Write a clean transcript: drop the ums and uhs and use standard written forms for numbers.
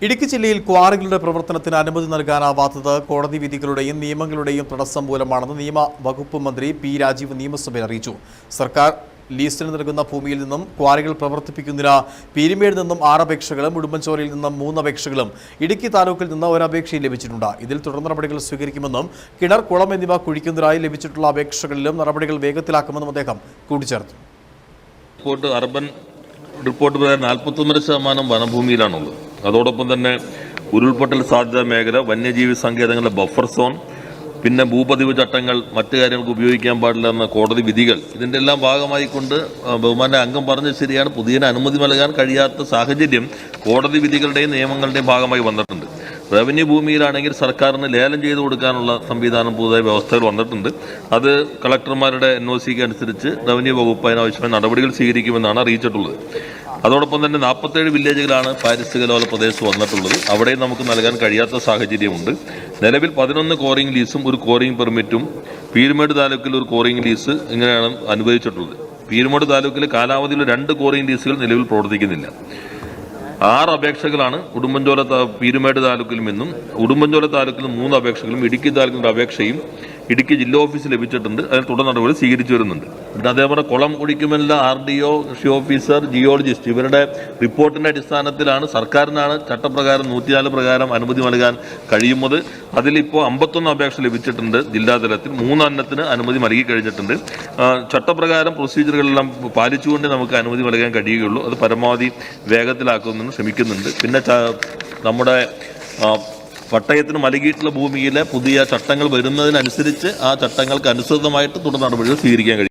ഇടുക്കി ജില്ലയിൽ ക്വാറികളുടെ പ്രവർത്തനത്തിന് അനുമതി നൽകാനാവാത്തത് കോടതി വിധികളുടെയും നിയമങ്ങളുടെയും തടസ്സം മൂലമാണെന്ന് നിയമവകുപ്പ് മന്ത്രി പി രാജീവ് നിയമസഭയിൽ അറിയിച്ചു. സർക്കാർ ലീസിന് നൽകുന്ന ഭൂമിയിൽ നിന്നും ക്വാറികൾ പ്രവർത്തിപ്പിക്കുന്നതിന് പീരുമേട് നിന്നും 6 അപേക്ഷകളും ഉടുമ്പൻചോലയിൽ നിന്നും 3 അപേക്ഷകളും ഇടുക്കി താലൂക്കിൽ നിന്ന് 1 അപേക്ഷയും ലഭിച്ചിട്ടുണ്ട്. ഇതിൽ തുടർ നടപടികൾ സ്വീകരിക്കുമെന്നും കിണർ, കുളം എന്നിവ കുഴിക്കുന്നതിനായി ലഭിച്ചിട്ടുള്ള അപേക്ഷകളിലും നടപടികൾ വേഗത്തിലാക്കുമെന്നും അദ്ദേഹം കൂട്ടിച്ചേർത്തു. അർബൻ റിപ്പോർട്ട് പ്രകാരം 41% വനഭൂമിയിലാണുള്ളത്. അതോടൊപ്പം തന്നെ ഉരുൾപൊട്ടൽ സാധ്യതാ മേഖല, വന്യജീവി സങ്കേതങ്ങളുടെ ബഫർ സോൺ, പിന്നെ ഭൂപതിവ് ചട്ടങ്ങൾ, മറ്റു കാര്യങ്ങൾക്ക് ഉപയോഗിക്കാൻ പാടില്ല എന്ന കോടതി വിധികൾ, ഇതിൻ്റെ എല്ലാം ഭാഗമായിക്കൊണ്ട് ബഹുമാന്യ അംഗം പറഞ്ഞത് ശരിയാണ്. പുതിയ അനുമതി നൽകാൻ കഴിയാത്ത സാഹചര്യം കോടതി വിധികളുടെയും നിയമങ്ങളുടെയും ഭാഗമായി വന്നിട്ടുണ്ട്. റവന്യൂ ഭൂമിയിലാണെങ്കിൽ സർക്കാരിന് ലേലം ചെയ്ത് കൊടുക്കാനുള്ള സംവിധാനം പുതുതായ വ്യവസ്ഥകൾ വന്നിട്ടുണ്ട്. അത് കളക്ടർമാരുടെ NOCക്ക് അനുസരിച്ച് റവന്യൂ വകുപ്പ് അതിനാവശ്യമായ നടപടികൾ സ്വീകരിക്കുമെന്നാണ് അറിയിച്ചിട്ടുള്ളത്. അതോടൊപ്പം തന്നെ 47 വില്ലേജുകളാണ് പാരിസ്ഥിതിക ലോല പ്രദേശത്ത് വന്നിട്ടുള്ളത്. അവിടെയും നമുക്ക് നൽകാൻ കഴിയാത്ത സാഹചര്യമുണ്ട്. നിലവിൽ 11 കോറിംഗ് ലീസും 1 കോറിംഗ് പെർമിറ്റും പീരുമേട് താലൂക്കിൽ 1 കോറിംഗ് ലീസ് ഇങ്ങനെയാണ് അനുവദിച്ചിട്ടുള്ളത്. പീരുമേട് താലൂക്കിൽ കാലാവധിയിൽ 2 കോറിംഗ് ലീസുകൾ നിലവിൽ പ്രവർത്തിക്കുന്നില്ല. 6 അപേക്ഷകളാണ് ഉടുമ്പൻചോല പീരുമേട് താലൂക്കിൽ നിന്നും, ഉടുമ്പൻചോല താലൂക്കിൽ 3 അപേക്ഷകളും ഇടുക്കി താലൂക്കിൻ്റെ അപേക്ഷയും ഇടുക്കി ജില്ലാ ഓഫീസ് ലഭിച്ചിട്ടുണ്ട്. അതിന് തുടർ നടപടി സ്വീകരിച്ചു വരുന്നുണ്ട്. പിന്നെ അതേപോലെ കുളം കുടിക്കുമെല്ല RDO, കൃഷി ഓഫീസർ, ജിയോളജിസ്റ്റ് ഇവരുടെ റിപ്പോർട്ടിൻ്റെ അടിസ്ഥാനത്തിലാണ് സർക്കാരിനാണ് ചട്ടപ്രകാരം 104 പ്രകാരം അനുമതി നൽകാൻ കഴിയുന്നത്. അതിലിപ്പോൾ 51 അപേക്ഷ ലഭിച്ചിട്ടുണ്ട്. ജില്ലാതലത്തിൽ 3 എണ്ണത്തിന് അനുമതി നൽകി കഴിഞ്ഞിട്ടുണ്ട്. ചട്ടപ്രകാരം പ്രൊസീജിയറുകളെല്ലാം പാലിച്ചുകൊണ്ട് നമുക്ക് അനുമതി നൽകാൻ കഴിയുകയുള്ളൂ. അത് പരമാവധി വേഗത്തിലാക്കുന്നതിന് ശ്രമിക്കുന്നുണ്ട്. പിന്നെ നമ്മുടെ പട്ടയത്തിന് നൽകിയിട്ടുള്ള ഭൂമിയിലെ പുതിയ ചട്ടങ്ങൾ വരുന്നതിനനുസരിച്ച് ആ ചട്ടങ്ങൾക്ക് അനുസൃതമായിട്ട് തുടർ നടപടികൾ സ്വീകരിക്കാൻ കഴിയും.